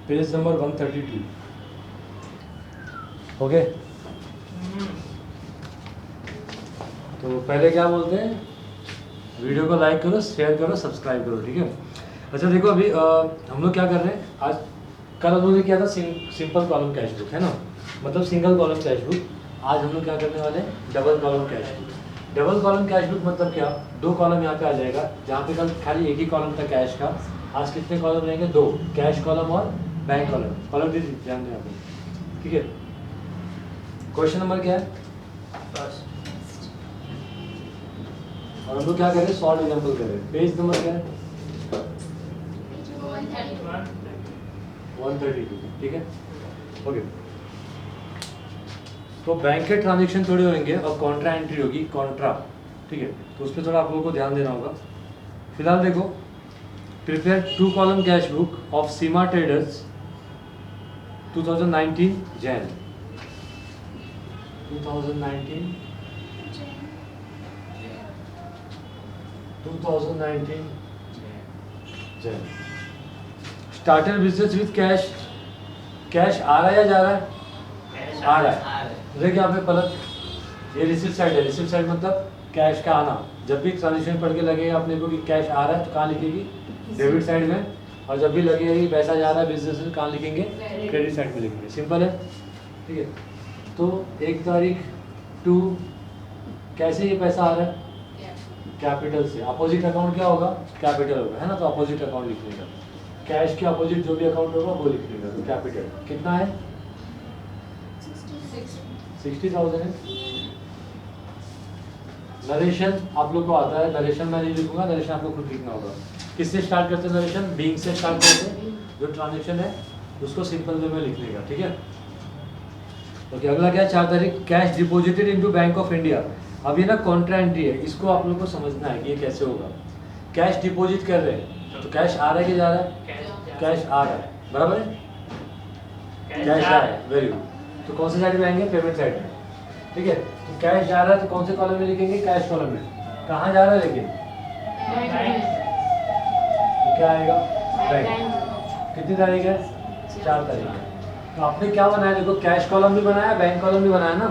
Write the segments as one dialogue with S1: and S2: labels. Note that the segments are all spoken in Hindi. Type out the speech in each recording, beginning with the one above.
S1: Page number 132। ओके, तो पहले क्या बोलते हैं, वीडियो को लाइक करो, शेयर करो, सब्सक्राइब करो, ठीक है। अच्छा देखो, अभी हम लोग क्या कर रहे हैं, आज कल हम लोग ने किया था सिंपल कॉलम कैश बुक, है ना, मतलब सिंगल कॉलम कैश बुक। आज हम लोग क्या करने वाले हैं, double column cash book. Double column cash book मतलब क्या, दो कॉलम यहाँ पे आ जाएगा, जहाँ पे कल खाली एक ही कॉलम था कैश का, आज कितने कॉलम रहेंगे, दो, कैश कॉलम और बैंक कॉलम। कॉलम दीजिए, ध्यान दें यहाँ पे, ठीक है। क्वेश्चन नंबर क्या है, और हम लोग क्या करें, सॉल्व एग्जाम्पल करें। पेज नंबर क्या है, 132, ठीक है। ओके, तो बैंक के ट्रांजेक्शन थोड़े होंगे और कॉन्ट्रा एंट्री होगी, कॉन्ट्रा, ठीक है, तो उस पर थोड़ा आप लोगों को ध्यान देना होगा। फिलहाल देखो, prepare 2 column cash book of Seema traders 2019 Jain 2019 Jain started business with cash. Cash आ रहा है या जा रहा है, आ रहा है। देखिए यहाँ पे पलक, ये रिसीव साइड है, रिसीव साइड मतलब कैश का आना। जब भी ट्रांजेक्शन पढ़ के लगेगा अपने को कि कैश आ रहा है तो कहाँ लिखेगी, डेबिट साइड में, और जब भी लगेगा कि पैसा जा रहा है बिजनेस में, कहाँ लिखेंगे, क्रेडिट साइड में लिखेंगे। सिंपल है, ठीक है। तो 1 तारीख 2, कैसे ये पैसा आ रहा है, कैपिटल से। अपोजिट अकाउंट क्या होगा, कैपिटल होगा, है ना, तो अपोजिट अकाउंट लिखने का, कैश के अपोजिट जो भी अकाउंट होगा वो लिखने का, तो कैपिटल कितना है, 60,000 है। नरेशन आप लोग को आता है, नरेशन मैं नहीं लिखूंगा, नरेशन आप लोग खुद लिखना होगा। किससे स्टार्ट करते हैं नरेशन, बीइंग से स्टार्ट करते हैं, जो ट्रांजेक्शन है उसको सिंपल वे में लिखने का, ठीक है। ओके, अगला क्या है, 4 तारीख, cash deposited into bank of India. अब ये ना कॉन्ट्रा एंट्री है, इसको आप लोग को समझना है कि ये कैसे होगा। कैश डिपॉजिट कर रहे हैं तो कैश आ रहा है कि जा रहा है, कैश आ रहा है, बराबर है, कैश आ रहा है, वेरी गुड। तो कौन से साइड में आएंगे, पेमेंट साइड में, ठीक है। तो कैश जा रहा है तो कौन से कॉलम में लिखेंगे, कैश कॉलम में। कहाँ जा रहा है लेकिन, तो क्या आएगा, बैंक। कितनी तारीख है, 4 तारीख है। तो आपने क्या बनाया, देखो कैश कॉलम भी बनाया, बैंक कॉलम भी बनाया ना।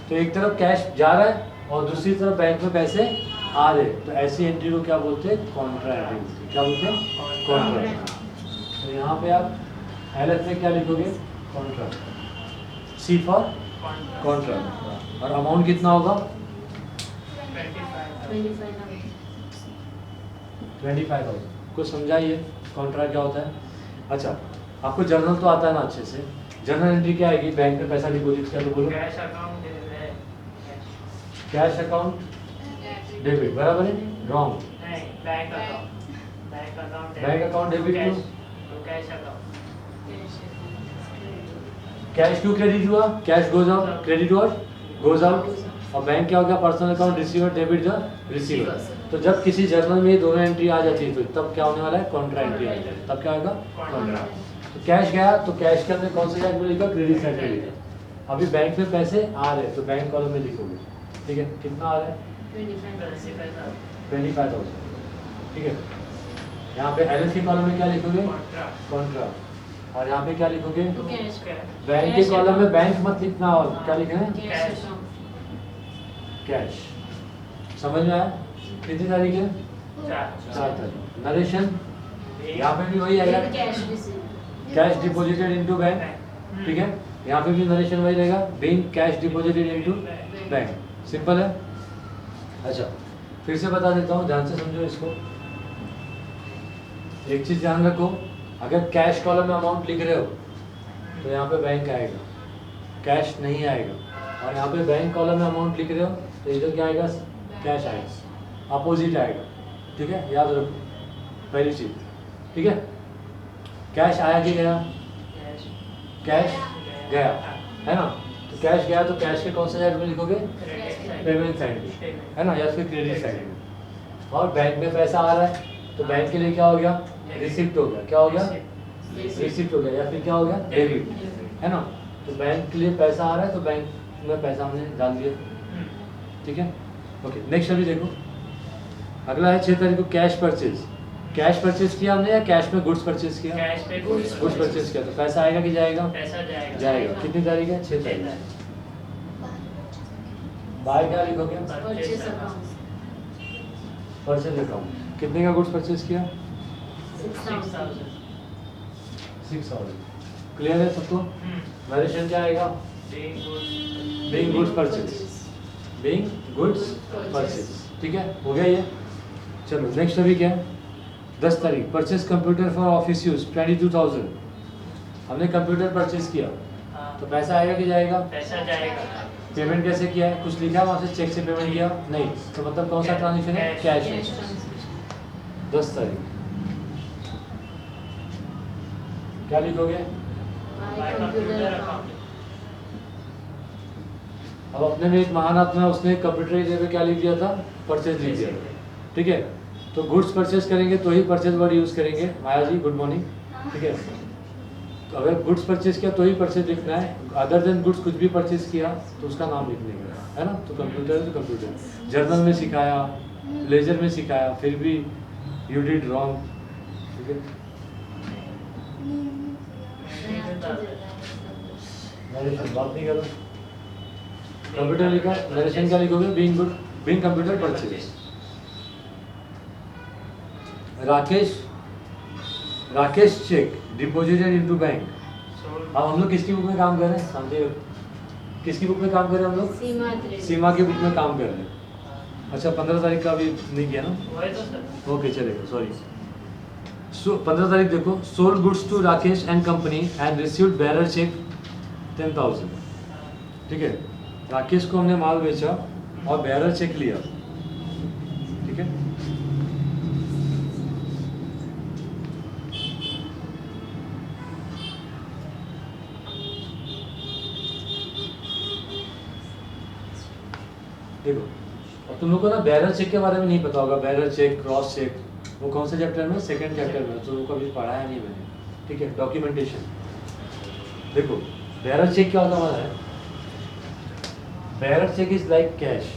S1: तो एक तरफ कैश जा रहा है और दूसरी तरफ बैंक में पैसे आ रहे, तो ऐसी एंट्री को क्या बोलते हैं, कॉन्ट्रा एंट्री। क्या बोलते हैं, कॉन्ट्रा। तो यहाँ पे आप एलएफ में क्या लिखोगे, कॉन्ट्रा, सी फॉर कॉन्ट्रा। और अमाउंट कितना होगा, 25,000। कुछ समझाइए कॉन्ट्रा क्या होता है। अच्छा, आपको जर्नल तो आता है ना अच्छे से, जर्नल एंट्री क्या आएगी, बैंक में पैसा डिपॉजिट कर, बोलो, कैश अकाउंट डेबिट, बराबर है, रॉन्ग,
S2: बैंक
S1: अकाउंट डेबिट क्यों,
S2: कैश अकाउंट,
S1: कैश क्यों क्रेडिट हुआ, कैश गोज आउट, क्रेडिट और गोज आउट, और बैंक क्या हो गया, personal account receiver debit the receiver. तो जब किसी जर्नल में ये दोनों एंट्री आ जाती है तो तब क्या होने वाला है, कॉन्ट्रा एंट्री आ जाती है, तब क्या होगा, कॉन्ट्रा। तो कैश गया तो कैश के अंदर कौन सा साइड में लिखा, क्रेडिट साइड में लिखा। अभी बैंक में पैसे आ रहे तो बैंक कॉलम में लिखोगे, ठीक है। कितना आ रहा है, 25,000, ठीक है। यहाँ पे एल की कॉलम में क्या लिखोगे, कॉन्ट्रा, और यहाँ पे क्या लिखोगे, बैंक के कॉलम में बैंक मत लिखना, और क्या लिखना है, कैश। समझ में आया, कितनी तारीख है, 4 तारीख। नरेशन यहाँ पे भी वही आएगा, कैश डिपॉजिटेड इनटू बैंक, ठीक है। यहाँ पे भी नरेशन वही रहेगा, being cash deposited into bank. Simple है। अच्छा, फिर से बता देता हूँ, ध्यान से समझो इसको। एक चीज ध्यान रखो, अगर कैश कॉलम में अमाउंट लिख रहे हो तो यहाँ पे बैंक आएगा, कैश नहीं आएगा। और यहाँ पे बैंक कॉलम में अमाउंट लिख रहे हो तो इधर क्या आएगा, कैश आएगा, अपोजिट आएगा, ठीक है, याद रखो पहली चीज, ठीक है। कैश आया कि गया, कैश गया, है ना। तो कैश गया तो कैश के कौन से साइड में लिखोगे, पेमेंट साइड में, है ना, या फिर क्रेडिट साइड में। और बैंक में पैसा आ रहा है तो बैंक के लिए क्या हो गया, रिसिप्ट हो गया, क्या हो गया, रिसिप्ट हो गया, या फिर क्या हो गया, डेबिट, है ना। तो बैंक के लिए पैसा आ रहा है तो बैंक में पैसा हमने डाल दिया, ठीक है। ओके, नेक्स्ट अभी देखो, अगला है 6 तारीख को कैश परचेज। कैश परचेज किया हमने या कैश में गुड्स परचेज किया?
S2: कैश पे गुड्स
S1: गुड्स परचेज किया, तो पैसा आएगा कि जाएगा?
S2: पैसा जाएगा।
S1: जाएगा। कितनी तारीख है? 6 तारीख। बाय क्या लिखोगे?
S2: Purchase account
S1: purchase account. कितने का गुड्स परचेज किया?
S2: 6000।
S1: 6000। क्लियर है सबको? वेरिएशन क्या आएगा? Being goods purchase. Being goods purchase. ठीक है, हो गया ये। चलो नेक्स्ट अभी क्या है? 10 तारीख purchase computer for office use 22,000। हमने कंप्यूटर परचेज किया, तो पैसा आएगा कि जाएगा?
S2: पैसा जाएगा।
S1: पेमेंट कैसे किया है? कुछ लिखा है वहाँ से? चेक से पेमेंट किया? नहीं। तो मतलब कौन सा ट्रांजेक्शन है? कैश। 10 तारीख क्या लिखोगे?
S2: Bye computer account.
S1: अब अपने में एक महान आत्मा है, उसने कंप्यूटर की जगह पे क्या लिख दिया था? परचेज लिख दिया था। ठीक है, तो गुड्स परचेज करेंगे तो ही परचेज वर्ड यूज करेंगे। माया जी गुड मॉर्निंग। ठीक है, तो अगर गुड्स परचेज किया तो ही परचेज लिखना है। अदर देन गुड्स कुछ भी परचेज किया तो उसका नाम लिखने का है ना। तो कंप्यूटर है तो कंप्यूटर। जर्नल में सिखाया, लेजर में सिखाया, फिर भी यू डिड रॉन्ग। ठीक है, नरेशन बात नहीं करो। कंप्यूटर लिखा, नरेशन क्या लिखोगे? Being good, being computer purchase. Rakesh check deposited into bank. अब हम लोग किसकी बुक में काम कर रहे हैं? शांति रखो। किसकी बुक में काम कर रहे हैं हम लोग? सीमा की बुक में काम कर रहे हैं। अच्छा 15 तारीख का अभी नहीं किया ना?
S2: वही तो सर।
S1: ओके चलेगा, सॉरी। 15 तारीख देखो, sold goods to Rakesh and company and received bearer cheque 10,000। ठीक है, राकेश को हमने माल बेचा और बेरर चेक लिया। ठीक है, देखो अब तुम लोग को ना बैरर चेक के बारे में नहीं पता होगा। बैरर चेक, क्रॉस चेक, वो कौन से चैप्टर में? सेकंड चैप्टर में। तो उनको अभी पढ़ाया नहीं मैंने। ठीक है, डॉक्यूमेंटेशन। देखो बैरर चेक क्या होता है? Bearer cheque is like cash.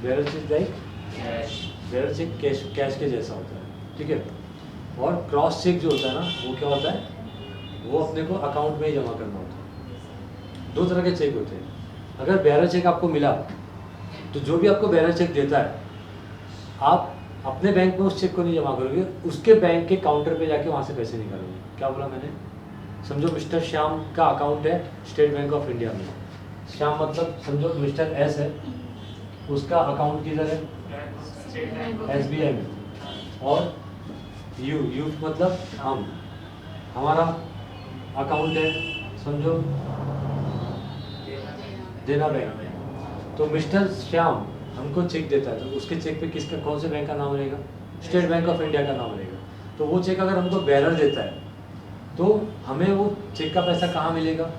S1: Bearer cheque like
S2: cash.
S1: Bearer cheque cash के जैसा होता है। ठीक है, और क्रॉस चेक जो होता है ना, वो क्या होता है? वो अपने को अकाउंट में ही जमा करना होता है। 2 तरह के चेक होते हैं। अगर बैरर चेक आपको मिला तो जो भी आपको बैरर चेक देता है, आप अपने बैंक में उस चेक को नहीं जमा करोगे, उसके बैंक के काउंटर पे जाके वहाँ से पैसे निकालोगे। क्या बोला मैंने? समझो मिस्टर श्याम का अकाउंट है स्टेट बैंक ऑफ इंडिया में। श्याम मतलब समझो मिस्टर एस है, उसका अकाउंट किधर है? SBI में। और यू मतलब हम, हमारा अकाउंट है समझो देना बैंक में। तो मिस्टर श्याम हमको चेक देता है, तो उसके चेक पे किसका, कौन से बैंक का नाम रहेगा? स्टेट बैंक ऑफ इंडिया का नाम रहेगा। तो वो चेक अगर हमको बैरर देता है तो हमें वो चेक का पैसा कहाँ मिलेगा?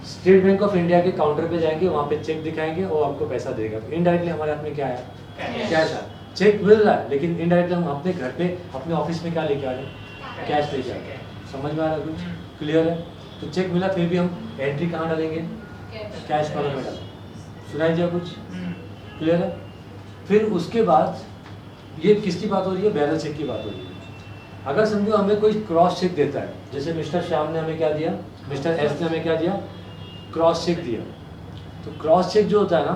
S1: स्टेट बैंक ऑफ इंडिया के काउंटर पे जाएंगे, वहाँ पे चेक दिखाएंगे और आपको पैसा देगा। तो इनडायरेक्टली हमारे हाथ में क्या आया? कैश आया। चेक मिल रहा है लेकिन इनडायरेक्टली हम अपने घर पे, अपने ऑफिस में क्या लेके आ रहे हैं? कैश लेके आ रहे हैं। समझ में आ रहा है कुछ? क्लियर है? तो चेक मिला, फिर भी हम एंट्री कहाँ डालेंगे? कैश कॉलम में डालेंगे। सुनाई दिया कुछ? क्लियर है? फिर उसके बाद ये किसकी बात हो रही है? बैरर चेक की बात हो रही है। अगर समझो हमें कोई क्रॉस चेक देता है, जैसे मिस्टर श्याम ने हमें क्या दिया, मिस्टर एस ने हमें क्या दिया? क्रॉस चेक दिया। तो क्रॉस चेक जो होता है ना,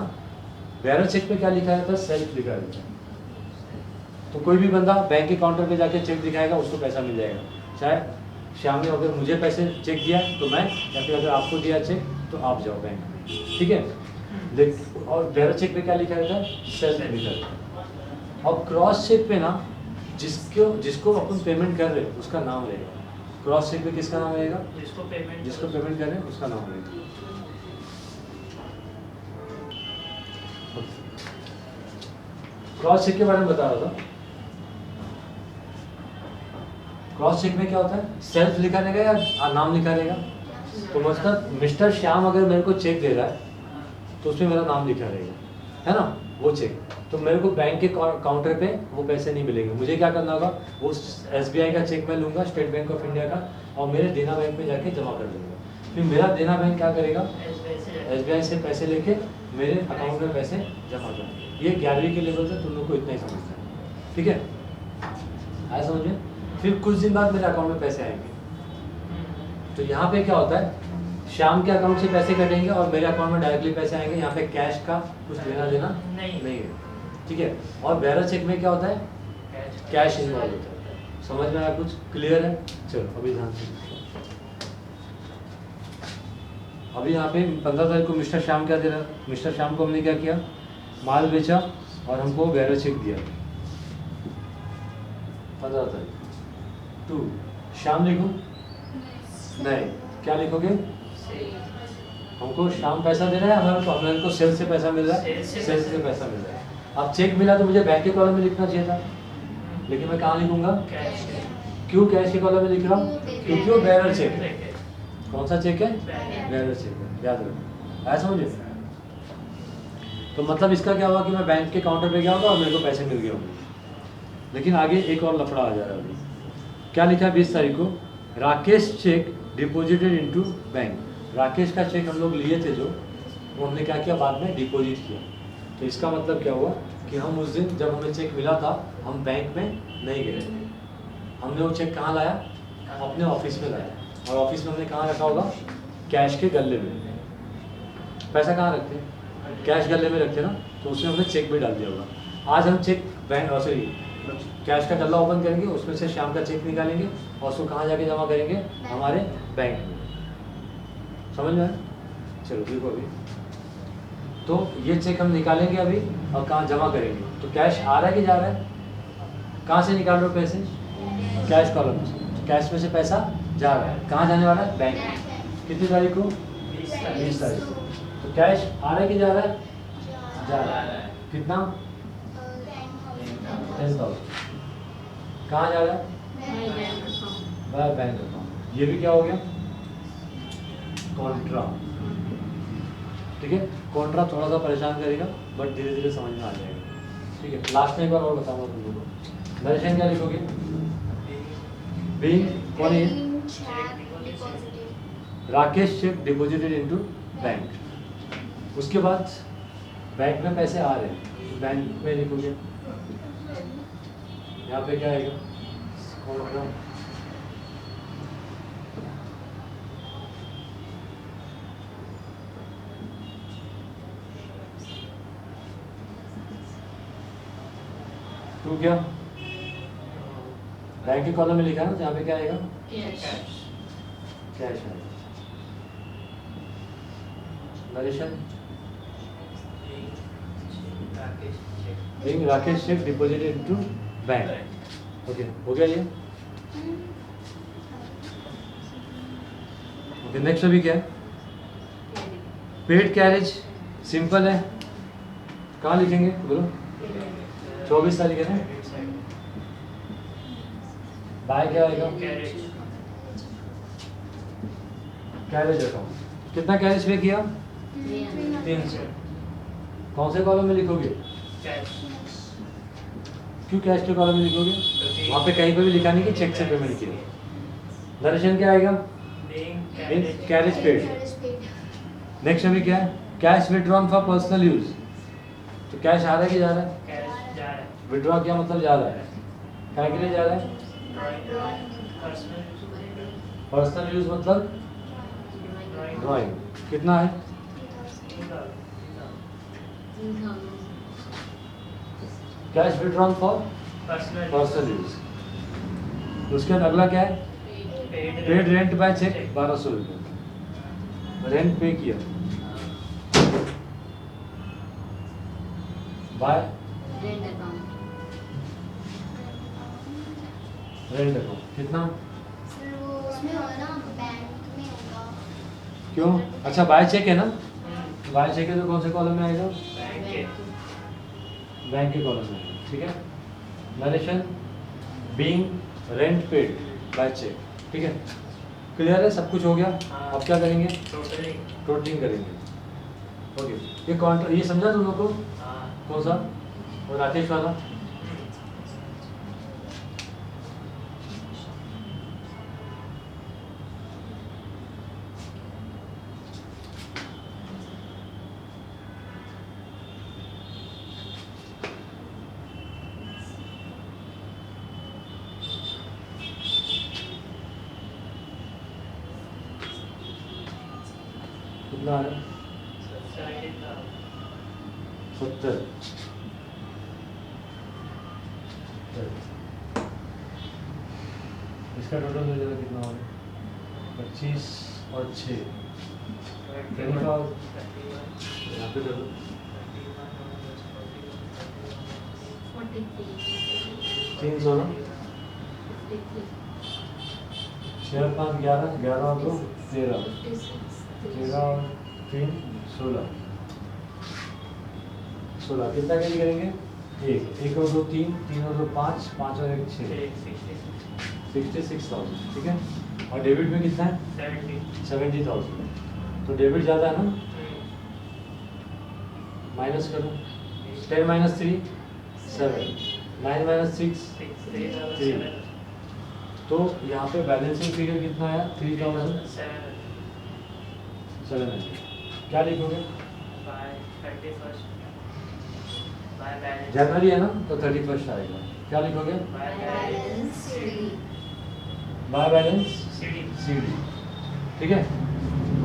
S1: बैरर चेक पे क्या लिखा रहता है? सेल्फ लिखा रहता है। तो कोई भी बंदा बैंक के काउंटर पे जाके चेक दिखाएगा, उसको पैसा मिल जाएगा। चाहे श्याम ने अगर मुझे पैसे चेक दिया तो मैं, या फिर अगर आपको दिया चेक तो आप जाओ बैंक में। ठीक है, और बैरर चेक पे क्या लिखा रहता है? सेल्फ लिखा रहता है। और क्रॉस चेक पे ना जिसको अपन पेमेंट कर रहे हैं उसका नाम रहेगा। क्रॉस चेक पे किसका नाम रहेगा? जिसको पेमेंट कर रहे हैं उसका नाम रहेगा। क्रॉस चेक के बारे में बता रहा था। क्रॉस चेक में क्या होता है? सेल्फ लिखा रहेगा या नाम लिखा रहेगा? तो मतलब मिस्टर श्याम अगर मेरे को चेक दे रहा है तो उसमें मेरा नाम लिखा रहेगा, है ना? वो चेक तो मेरे को बैंक के काउंटर पे वो पैसे नहीं मिलेंगे। मुझे क्या करना होगा? वो SBI का चेक मैं लूँगा, स्टेट बैंक ऑफ इंडिया का, और मेरे देना बैंक में जाके जमा कर दूँगा। फिर मेरा देना बैंक क्या करेगा? SBI से पैसे लेके मेरे अकाउंट में पैसे जमा करेंगे। ये 11वीं के लेवल से तुम लोग को इतना ही समझना है। ठीक है, आया समझ में? फिर कुछ दिन बाद मेरे अकाउंट में पैसे आएंगे। तो यहाँ पे क्या होता है, शाम के अकाउंट से पैसे कटेंगे और मेरे अकाउंट में डायरेक्टली पैसे आएंगे। यहाँ पे कैश का कुछ लेना देना नहीं है, ठीक है। और बेरर चेक में क्या होता है, कैश इन्वॉल्व होता है। समझ में आया? कुछ क्लियर है? चलो अभी ध्यान से। अभी यहाँ पे 15 तारीख को मिस्टर श्याम क्या दे रहा है? मिस्टर श्याम को हमने क्या किया, माल बेचा और हमको बेरर चेक दिया 15 तारीख। टू शाम लिखूं? नहीं, क्या लिखोगे? हमको शाम पैसा दे रहा है, हमारे को सेल से पैसा मिल रहा है, सेल से पैसा मिल रहा है। अब चेक मिला तो मुझे बैंक के कॉलम में लिखना चाहिए था, लेकिन मैं कहाँ लिखूंगा? क्यों कैश के कॉलम में लिख रहा हूँ? क्योंकि वो बेरर चेक है। कौन सा चेक है? बेरर चेक है, याद रखो। ऐसा समझे? तो मतलब इसका क्या हुआ कि मैं बैंक के काउंटर पे गया होगा और मेरे को पैसे मिल गए होंगे। लेकिन आगे एक और लफड़ा आ जा रहा है। अभी क्या लिखा है 20 तारीख को? Rakesh check deposited into bank. Rakesh का चेक हम लोग लिए थे जो, वो हमने क्या किया, बाद में डिपॉजिट किया। तो इसका मतलब क्या हुआ कि हम उस दिन जब हमें चेक मिला था, हम बैंक में नहीं गए थे। हमने वो चेक कहाँ लाया? अपने ऑफिस में लाया। और ऑफिस में हमने कहाँ रखा होगा? कैश के गले में। पैसा कहाँ रखते हैं? कैश गले में रखते हैं ना, तो उसमें हमने चेक भी डाल दिया होगा। आज हम चेक बैंक सॉरी कैश का गल्ला ओपन करेंगे, उसमें से शाम का चेक निकालेंगे और उसको कहाँ जाके जमा करेंगे? हमारे बैंक में। समझ में आया? चलो देखो अभी तो ये चेक हम निकालेंगे अभी और कहाँ जमा करेंगे। तो कैश आ रहा है कि जा रहा है? कहाँ से निकाल रहे हो पैसे? कैश कॉलम से। कैश में से पैसा जा रहा है, कहाँ जाने वाला है? बैंक। कितनी तारीख को? 20 तारीख को। तो कैश आ रहा है कि जा रहा है? जा रहा है। कितना? 10,000। कहाँ जा रहा है? By bank account. ये भी क्या हो गया? कॉन्ट्रा। ठीक है, कॉन्ट्रा थोड़ा सा परेशान करेगा बट धीरे धीरे समझ में आ जाएगा। ठीक है, लास्ट में एक बार और बताऊंगा तुम लोगों को। नरेशन क्या लिखोगे? बीइंग कौन है? Rakesh check deposited into bank. उसके बाद बैंक में पैसे आ रहे हैं, तो बैंक में लिखोगे। यहाँ पे क्या आएगा? कॉन्ट्रा। टू क्या? बैंक के कॉलम में लिखा ना, जहाँ पे क्या आएगा? कैश आएगा। Narration Rakesh check deposited into bank. Okay, हो गया ये? ओके, नेक्स्ट अभी क्या है? Paid carriage. सिंपल है, कहाँ लिखेंगे बोलो? 24 तारीख है ना। बाय क्या आएगा? Carriage account. कितना कैरेज पे किया? 300। कौन से कॉलम में लिखोगे? क्यों कैश के कॉलम में लिखोगे? वहाँ पे कहीं पे भी लिखा नहीं कि चेक से पेमेंट किया। नरेशन क्या आएगा? Carriage paid. नेक्स्ट अभी क्या है? Cash withdrawn for personal use. तो कैश आ रहा है कि जा रहा है? विड्रॉ क्या मतलब जा रहा है? क्या के लिए जा रहा है? पर्सनल यूज मतलब ड्राइंग। कितना है? Cash withdrawn for personal use. उसके बाद अगला क्या है? पेड रेंट बाय चेक 1200 रुपये। रेंट पे किया बाय रेंट अकाउंट। कितना? क्यों? अच्छा बाय चेक है ना, बाय चेक है तो कौन से कॉलम में आएगा? बैंक के कॉलम में आएगा। ठीक है, narration being rent paid by cheque. ठीक है, क्लियर है? सब कुछ हो गया। अब क्या करेंगे? टोटलिंग करेंगे। ओके, ये कॉन्ट्रा ये समझा तुम लोग को? कौन सा? और राकेश वाला? कितना आ रहा है? 70। इसका टोटल हो जाएगा कितना हो रहा है? 25 और 6 यहाँ पे टोटल 316 6 और 5 11 11 और 2 13 13 और 3 16 16 कितना कैरी करेंगे? एक और 2 3 3 और 2 5 5 और 1 6 66,000 ठीक है। और डेबिट में कितना है? 70,000। तो डेबिट ज़्यादा है ना, माइनस करो। 10 माइनस 3 7 9 माइनस 6 3। तो यहाँ पे बैलेंसिंग फिगर कितना आया? 3,700। क्या लिखोगे? जनवरी है ना, तो 31 आएगा। क्या लिखोगे? बाय बैलेंस सीडी ठीक है।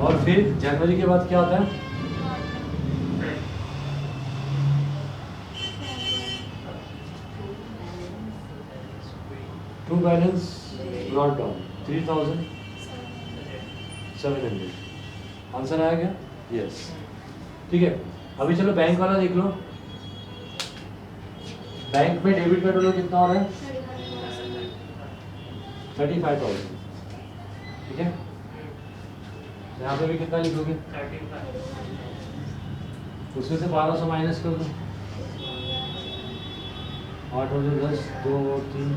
S1: और फिर जनवरी के बाद क्या होता है? To balance brought down 3,700। Answer आया क्या? यस ठीक है। अभी चलो बैंक वाला देख लो। बैंक में डेबिट का टोटल कितना हो रहा है? 35,000 ठीक है। यहाँ पे भी कितना लिखोगे?
S2: 35।
S1: उसमें से 1200 माइनस कर दो। 8 और 10 2 और 3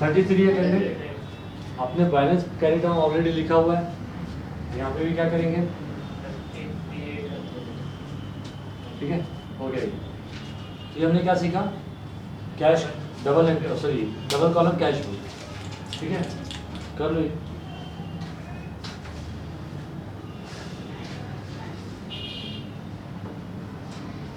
S1: 33 है कैंडिडेट। आपने बैलेंस कैरी डाउन ऑलरेडी लिखा हुआ है। यहाँ पे भी क्या करेंगे? ठीक है हो गया। ये हमने क्या सीखा? Cash double column cash book ठीक है। कर लो ये।